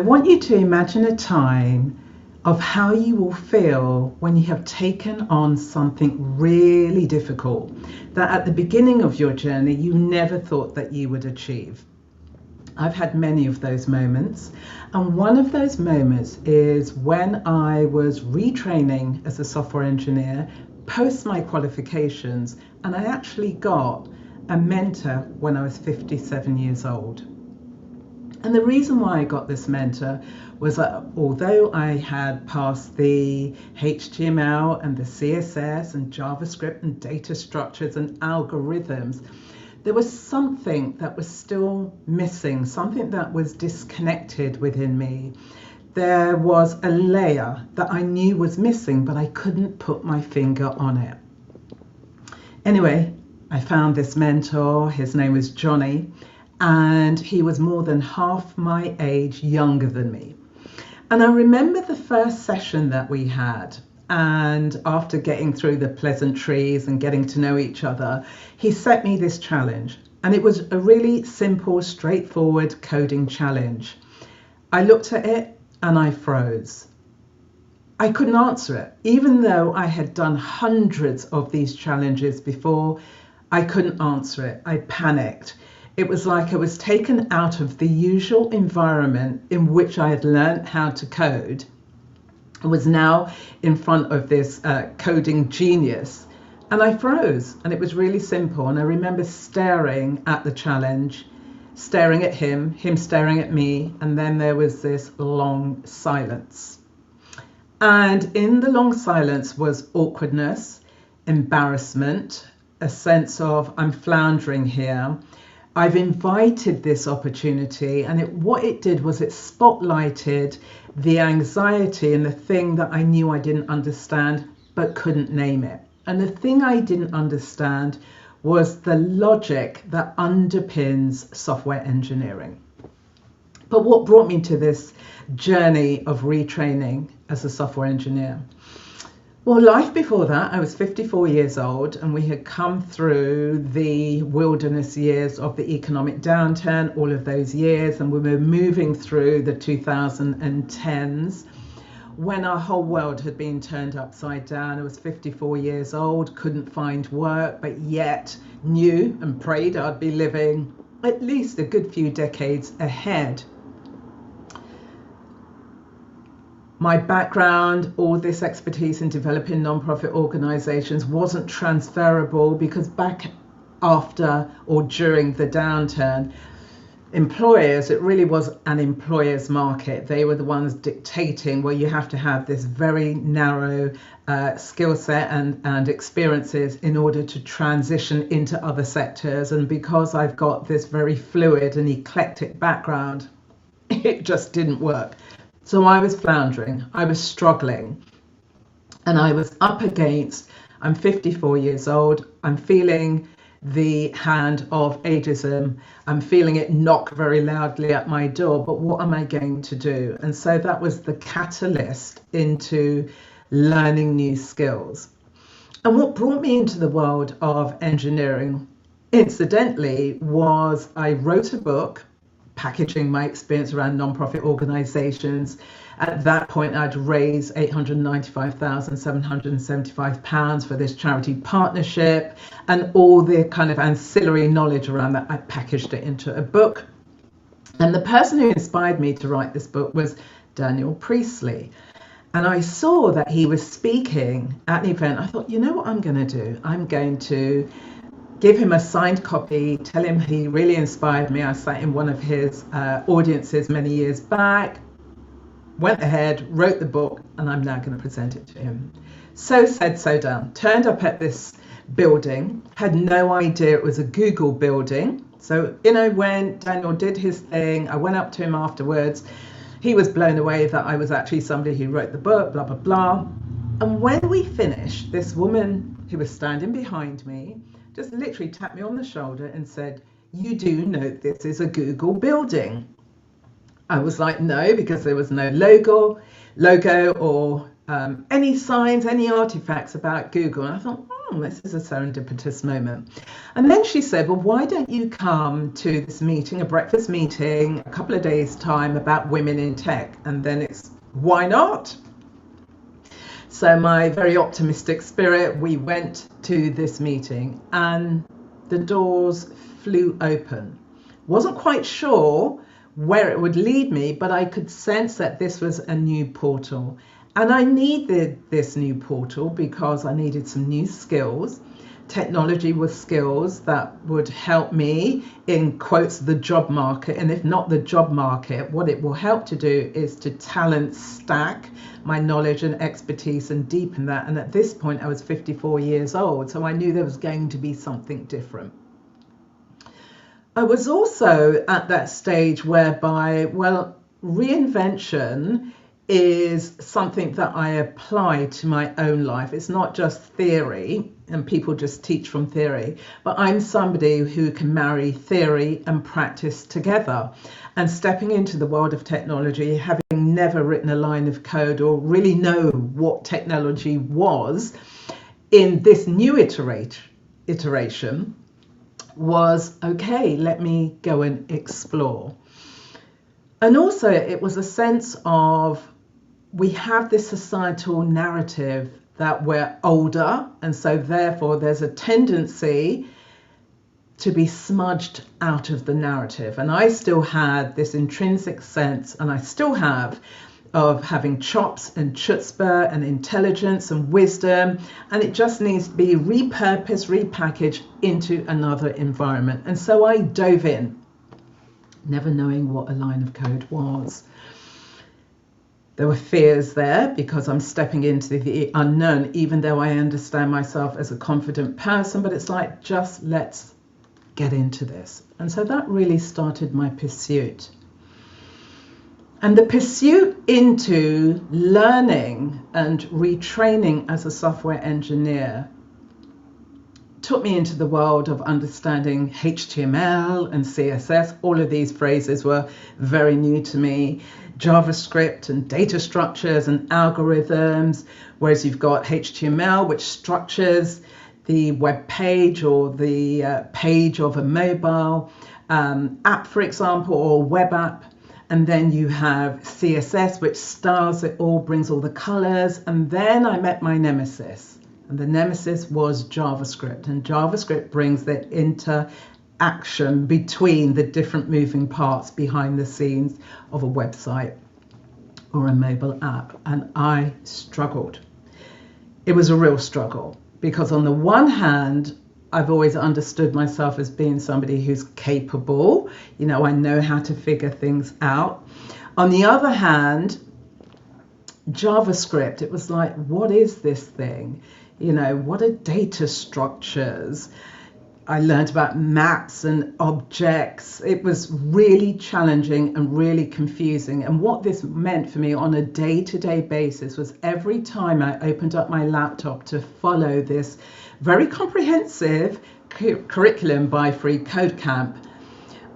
I want you to imagine a time of how you will feel when you have taken on something really difficult that at the beginning of your journey you never thought that you would achieve. I've had many of those moments, and one of those moments is when I was retraining as a software engineer post my qualifications, and I actually got a mentor when I was 57 years old. And the reason why I got this mentor was that although I had passed the HTML and the CSS and JavaScript and data structures and algorithms, there was something that was still missing, something that was disconnected within me. There was a layer that I knew was missing, but I couldn't put my finger on it. Anyway, I found this mentor. His name was Johnny, and he was more than half my age younger than me. And I remember the first session that we had, and after getting through the pleasantries and getting to know each other, he set me this challenge. And it was a really simple, straightforward coding challenge. I looked at it and I froze. I couldn't answer it. Even though I had done hundreds of these challenges before, I couldn't answer it. I panicked. It was like I was taken out of the usual environment in which I had learned how to code. I was now in front of this coding genius, and I froze, and it was really simple. And I remember staring at the challenge, staring at him staring at me, and then there was this long silence. And in the long silence was awkwardness, embarrassment, a sense of I'm floundering here. I've invited this opportunity, and what it did was it spotlighted the anxiety and the thing that I knew I didn't understand but couldn't name it. And the thing I didn't understand was the logic that underpins software engineering. But what brought me to this journey of retraining as a software engineer? Well, life before that, I was 54 years old, and we had come through the wilderness years of the economic downturn, all of those years, and we were moving through the 2010s when our whole world had been turned upside down. I was 54 years old, couldn't find work, but yet knew and prayed I'd be living at least a good few decades ahead. My background, all this expertise in developing non-profit organizations wasn't transferable because back after or during the downturn, employers, it really was an employer's market. They were the ones dictating, well, you have to have this very narrow skill set and experiences in order to transition into other sectors. And because I've got this very fluid and eclectic background, it just didn't work. So I was floundering, I was struggling, and I was up against, I'm 54 years old, I'm feeling the hand of ageism, I'm feeling it knock very loudly at my door, but what am I going to do? And so that was the catalyst into learning new skills. And what brought me into the world of engineering, incidentally, was I wrote a book packaging my experience around non-profit organizations. At that point, I'd raised £895,775 for this charity partnership, and all the kind of ancillary knowledge around that, I packaged it into a book. And the person who inspired me to write this book was Daniel Priestley. And I saw that he was speaking at an event. I thought, you know what I'm going to do? I'm going to give him a signed copy, tell him he really inspired me. I sat in one of his audiences many years back, went ahead, wrote the book, and I'm now going to present it to him. So said, so done. Turned up at this building, had no idea it was a Google building. So, when Daniel did his thing, I went up to him afterwards. He was blown away that I was actually somebody who wrote the book, blah, blah, blah. And when we finished, this woman who was standing behind me just literally tapped me on the shoulder and said, "You do know this is a Google building?" I was like, no, because there was no logo or any signs, any artifacts about Google. And I thought, this is a serendipitous moment. And then she said, well, why don't you come to this meeting, a breakfast meeting, a couple of days' time about women in tech? And then it's, why not? So my very optimistic spirit, we went to this meeting and the doors flew open. Wasn't quite sure where it would lead me, but I could sense that this was a new portal. And I needed this new portal because I needed some new skills. Technology was skills that would help me, in quotes, the job market. And if not the job market, what it will help to do is to talent stack my knowledge and expertise and deepen that. And at this point, I was 54 years old, so I knew there was going to be something different. I was also at that stage whereby, well, reinvention is something that I apply to my own life. It's not just theory, and people just teach from theory, but I'm somebody who can marry theory and practice together. And stepping into the world of technology, having never written a line of code or really know what technology was, in this new iteration was, okay, let me go and explore. And also it was a sense of, we have this societal narrative that we're older, and so therefore there's a tendency to be smudged out of the narrative. And I still had this intrinsic sense, and I still have, of having chops and chutzpah and intelligence and wisdom, and it just needs to be repurposed, repackaged into another environment. And so I dove in, never knowing what a line of code was. There were fears there because I'm stepping into the unknown, even though I understand myself as a confident person, but it's like, just let's get into this. And so that really started my pursuit. And the pursuit into learning and retraining as a software engineer took me into the world of understanding HTML and CSS. All of these phrases were very new to me. JavaScript and data structures and algorithms, whereas you've got HTML, which structures the web page or the page of a mobile app, for example, or web app. And then you have CSS, which styles it all, brings all the colors. And then I met my nemesis. And the nemesis was JavaScript. And JavaScript brings the interaction between the different moving parts behind the scenes of a website or a mobile app. And I struggled. It was a real struggle because on the one hand, I've always understood myself as being somebody who's capable. You know, I know how to figure things out. On the other hand, JavaScript, it was like, what is this thing? You know, what are data structures? I learned about maps and objects. It was really challenging and really confusing. And what this meant for me on a day-to-day basis was every time I opened up my laptop to follow this very comprehensive curriculum by Free Code Camp,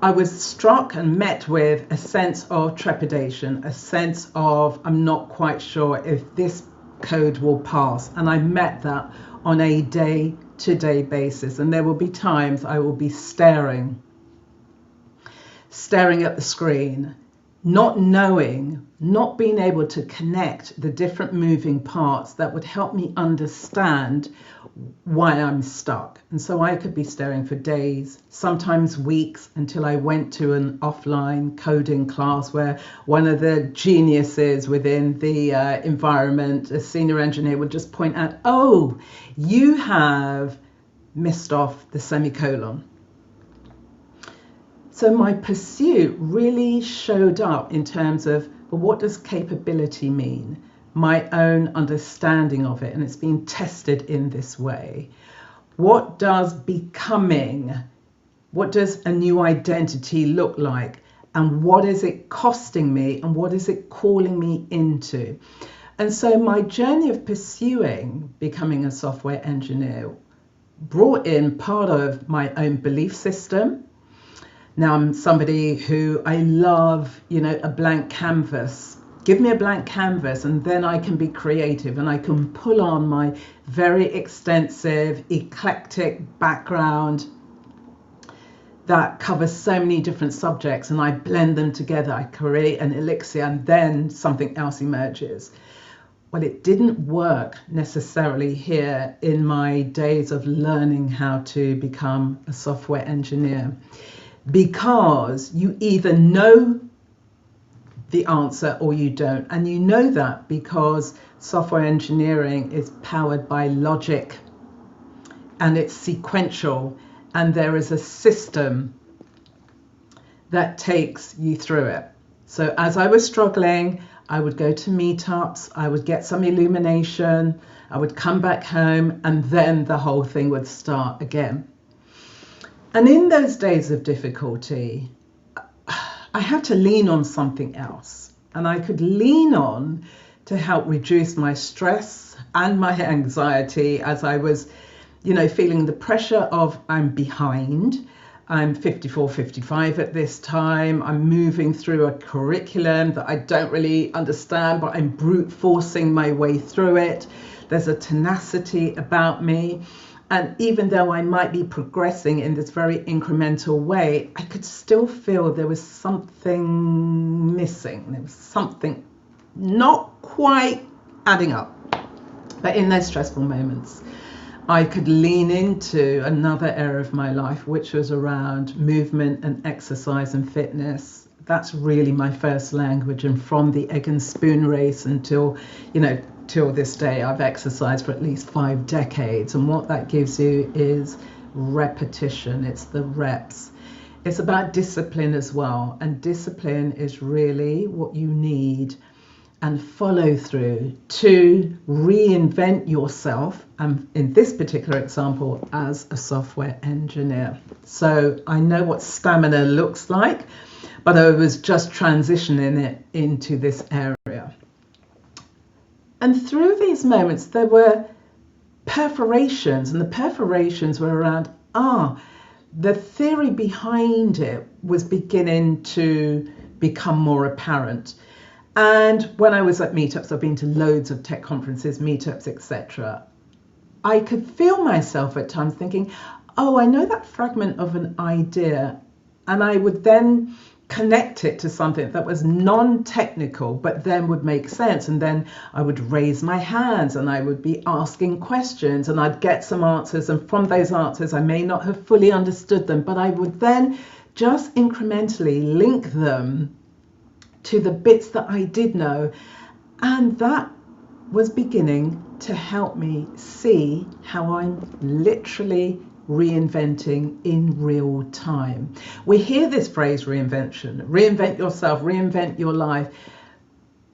I was struck and met with a sense of trepidation, a sense of, I'm not quite sure if this code will pass. And I met that on a day-to-day basis. And there will be times I will be staring at the screen, not knowing, not being able to connect the different moving parts that would help me understand why I'm stuck. And so I could be staring for days, sometimes weeks, until I went to an offline coding class where one of the geniuses within the environment, a senior engineer, would just point out, oh, you have missed off the semicolon. So my pursuit really showed up in terms of, well, what does capability mean? My own understanding of it, and it's been tested in this way. What does becoming, what does a new identity look like? And what is it costing me? And what is it calling me into? And so my journey of pursuing becoming a software engineer brought in part of my own belief system. Now I'm somebody who I love, you know, a blank canvas. give me a blank canvas and then I can be creative and I can pull on my very extensive, eclectic background that covers so many different subjects, and I blend them together. I create an elixir and then something else emerges. Well, it didn't work necessarily here in my days of learning how to become a software engineer, because you either know the answer or you don't. And you know that because software engineering is powered by logic and it's sequential, and there is a system that takes you through it. So as I was struggling, I would go to meetups, I would get some illumination, I would come back home, and then the whole thing would start again. And in those days of difficulty, I had to lean on something else, and I could lean on to help reduce my stress and my anxiety as I was, feeling the pressure of I'm behind. I'm 54, 55 at this time. I'm moving through a curriculum that I don't really understand, but I'm brute forcing my way through it. There's a tenacity about me. And even though I might be progressing in this very incremental way, I could still feel there was something missing. There was something not quite adding up. But in those stressful moments, I could lean into another area of my life, which was around movement and exercise and fitness. That's really my first language. And from the egg and spoon race until, till this day, I've exercised for at least 5 decades. And what that gives you is repetition. It's the reps. It's about discipline as well. And discipline is really what you need, and follow through to reinvent yourself. And in this particular example, as a software engineer. So I know what stamina looks like, but I was just transitioning it into this area. And through these moments, there were perforations, and the perforations were around, the theory behind it was beginning to become more apparent. And when I was at meetups, I've been to loads of tech conferences, meetups, etc. I could feel myself at times thinking, I know that fragment of an idea. And I would then connect it to something that was non-technical, but then would make sense. And then I would raise my hands and I would be asking questions and I'd get some answers. And from those answers, I may not have fully understood them, but I would then just incrementally link them to the bits that I did know. And that was beginning to help me see how I'm literally reinventing in real time. We hear this phrase reinvention, reinvent yourself, reinvent your life.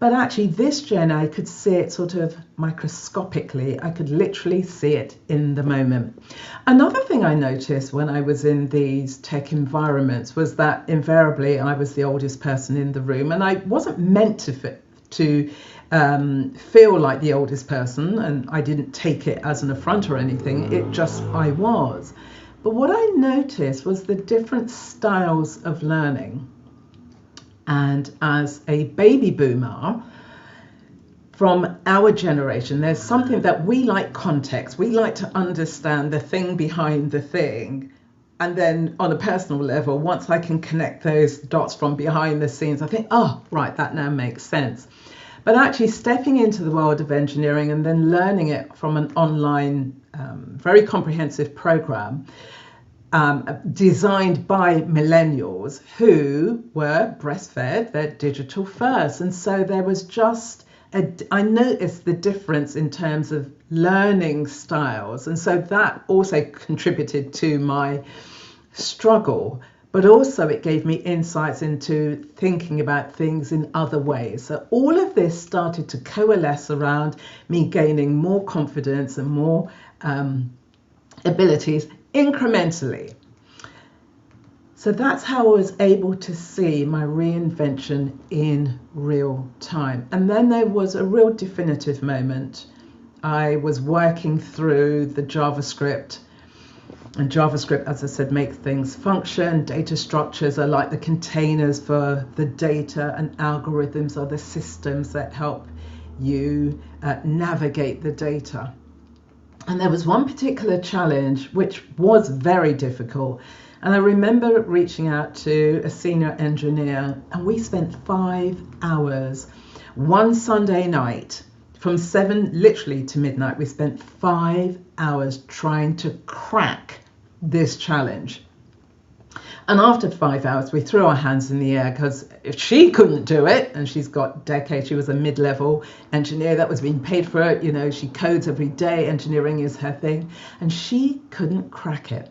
But actually this journey, I could see it sort of microscopically. I could literally see it in the moment. Another thing I noticed when I was in these tech environments was that invariably I was the oldest person in the room, and I wasn't meant to feel like the oldest person, and I didn't take it as an affront or anything. It just, I was. But what I noticed was the different styles of learning. And as a baby boomer from our generation, there's something that we like context. We like to understand the thing behind the thing. And then on a personal level, once I can connect those dots from behind the scenes, I think, right, that now makes sense. But actually stepping into the world of engineering and then learning it from an online, very comprehensive program, designed by millennials who were breastfed, they're digital first. And so there was just, I noticed the difference in terms of learning styles. And so that also contributed to my struggle, but also it gave me insights into thinking about things in other ways. So all of this started to coalesce around me gaining more confidence and more abilities incrementally. So that's how I was able to see my reinvention in real time. And then there was a real definitive moment. I was working through the JavaScript And JavaScript, as I said, makes things function. Data structures are like the containers for the data, and algorithms are the systems that help you navigate the data. And there was one particular challenge which was very difficult. And I remember reaching out to a senior engineer, and we spent 5 hours one Sunday night from 7 literally to midnight. We spent 5 hours trying to crack this challenge. And after 5 hours, we threw our hands in the air, because if she couldn't do it, and she's got decades, she was a mid-level engineer that was being paid for it, you know, she codes every day, engineering is her thing, and she couldn't crack it.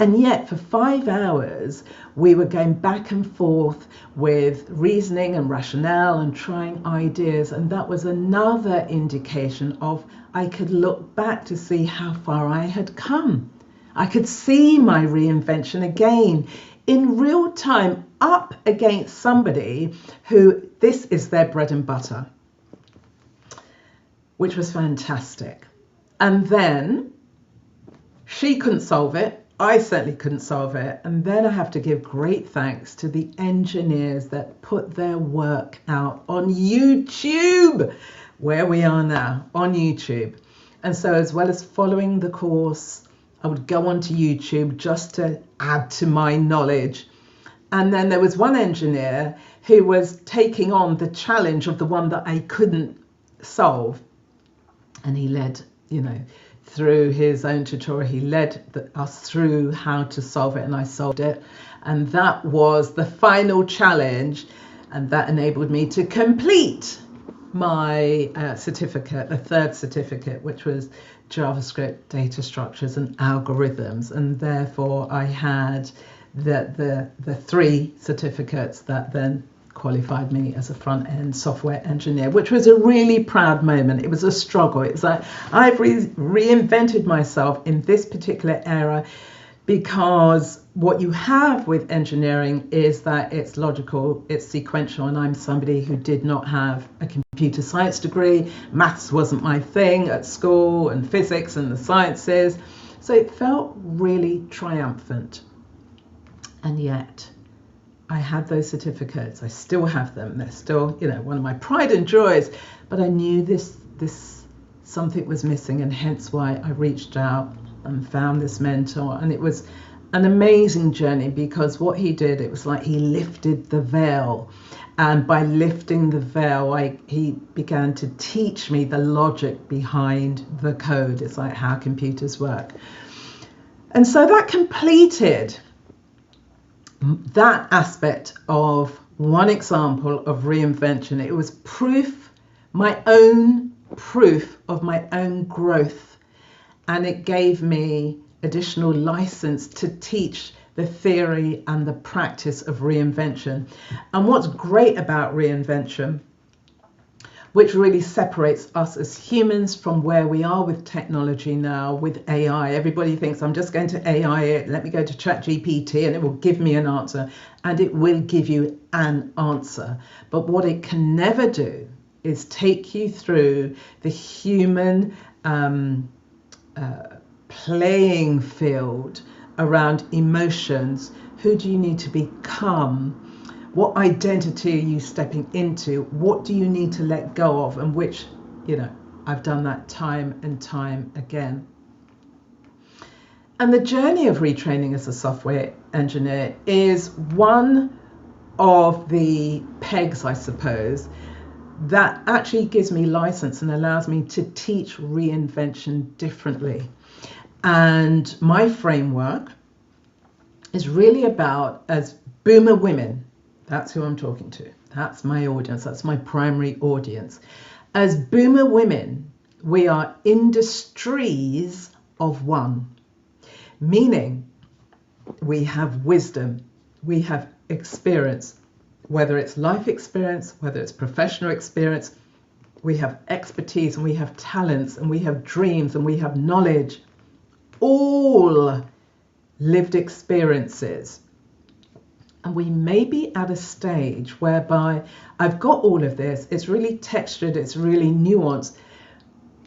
And yet for 5 hours, we were going back and forth with reasoning and rationale and trying ideas. And that was another indication of, I could look back to see how far I had come. I could see my reinvention again in real time up against somebody who this is their bread and butter, which was fantastic. And then she couldn't solve it. I certainly couldn't solve it. And then I have to give great thanks to the engineers that put their work out on YouTube, where we are now, on YouTube. And so as well as following the course, I would go onto YouTube just to add to my knowledge. And then there was one engineer who was taking on the challenge of the one that I couldn't solve. And he led, you know, through his own tutorial, he led us through how to solve it, and I solved it. And that was the final challenge, and that enabled me to complete my certificate, the third certificate, which was JavaScript, data structures and algorithms. And therefore I had the 3 certificates that then qualified me as a front-end software engineer, which was a really proud moment. It was a struggle. It was like I've reinvented myself in this particular era, because what you have with engineering is that it's logical, it's sequential, and I'm somebody who did not have a computer science degree. Maths wasn't my thing at school, and physics and the sciences. So it felt really triumphant. And yet I had those certificates. I still have them. They're still, you know, one of my pride and joys. But I knew this something was missing, and hence why I reached out and found this mentor. And it was an amazing journey, because what he did, it was like he lifted the veil. And by lifting the veil, he began to teach me the logic behind the code. It's like how computers work. And so that completed that aspect of one example of reinvention. It was proof, my own proof of my own growth. And it gave me additional license to teach the theory and the practice of reinvention. And what's great about reinvention, which really separates us as humans from where we are with technology now, with AI. Everybody thinks I'm just going to AI it, let me go to ChatGPT and it will give me an answer. And it will give you an answer. But what it can never do is take you through the human playing field around emotions. Who do you need to become? What identity are you stepping into? What do you need to let go of? And which, you know, I've done that time and time again. And the journey of retraining as a software engineer is one of the pegs, I suppose, that actually gives me license and allows me to teach reinvention differently. And my framework is really about, as boomer women, that's who I'm talking to. That's my audience. That's my primary audience. As boomer women, we are industries of one, meaning we have wisdom, we have experience, whether it's life experience, whether it's professional experience, we have expertise and we have talents and we have dreams and we have knowledge, all lived experiences. And we may be at a stage whereby I've got all of this, it's really textured, it's really nuanced,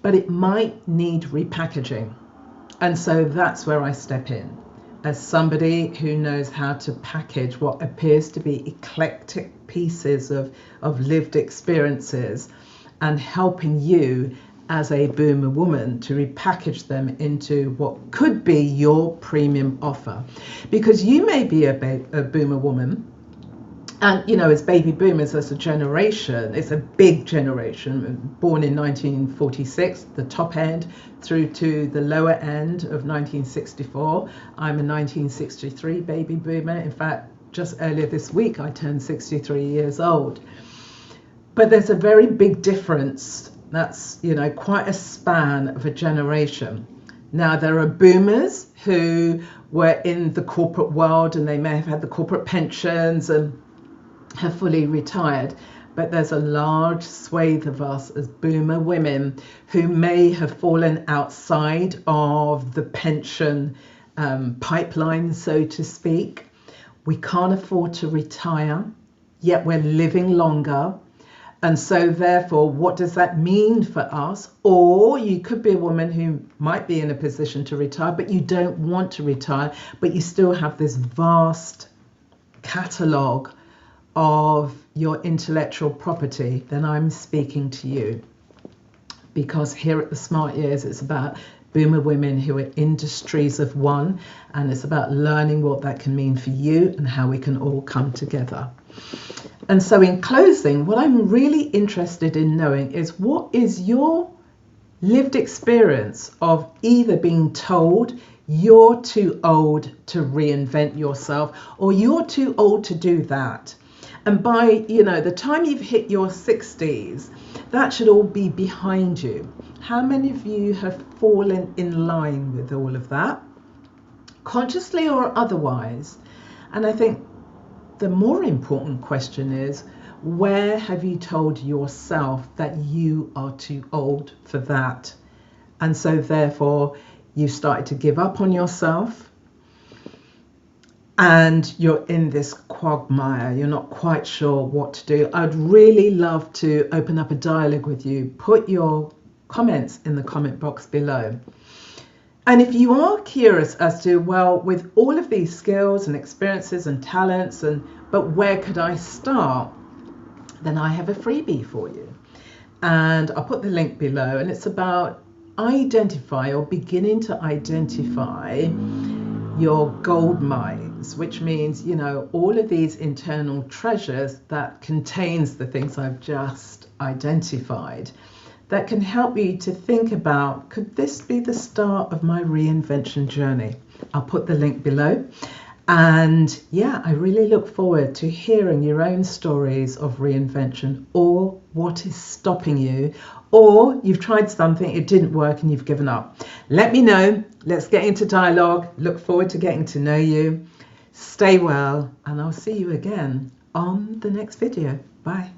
but it might need repackaging. And so that's where I step in as somebody who knows how to package what appears to be eclectic pieces of lived experiences and helping you as a boomer woman to repackage them into what could be your premium offer. Because you may be a boomer woman, and you know, as baby boomers as a generation, it's a big generation, born in 1946, the top end, through to the lower end of 1964. I'm a 1963 baby boomer. In fact, just earlier this week, I turned 63 years old. But there's a very big difference. That's, you know, quite a span of a generation. Now, there are boomers who were in the corporate world and they may have had the corporate pensions and have fully retired, but there's a large swathe of us as boomer women who may have fallen outside of the pension pipeline, so to speak. We can't afford to retire, yet we're living longer. And so therefore, what does that mean for us? Or you could be a woman who might be in a position to retire, but you don't want to retire, but you still have this vast catalogue of your intellectual property. Then I'm speaking to you, because here at the Smart Years, it's about boomer women who are industries of one, and it's about learning what that can mean for you and how we can all come together. And so in closing, what I'm really interested in knowing is, what is your lived experience of either being told you're too old to reinvent yourself, or you're too old to do that? And by, you know, the time you've hit your 60s, that should all be behind you. How many of you have fallen in line with all of that, consciously or otherwise? And I think the more important question is, where have you told yourself that you are too old for that? And so therefore, you started to give up on yourself, and you're in this quagmire. You're not quite sure what to do. I'd really love to open up a dialogue with you. Put your comments in the comment box below. And if you are curious as to, well, with all of these skills and experiences and talents, but where could I start? Then I have a freebie for you. And I'll put the link below, and it's about beginning to identify your Goldmines, which means, you know, all of these internal treasures that contains the things I've just identified, that can help you to think about, could this be the start of my reinvention journey? I'll put the link below. And yeah, I really look forward to hearing your own stories of reinvention, or what is stopping you, or you've tried something, it didn't work and you've given up. Let me know. Let's get into dialogue. Look forward to getting to know you. Stay well, and I'll see you again on the next video. Bye.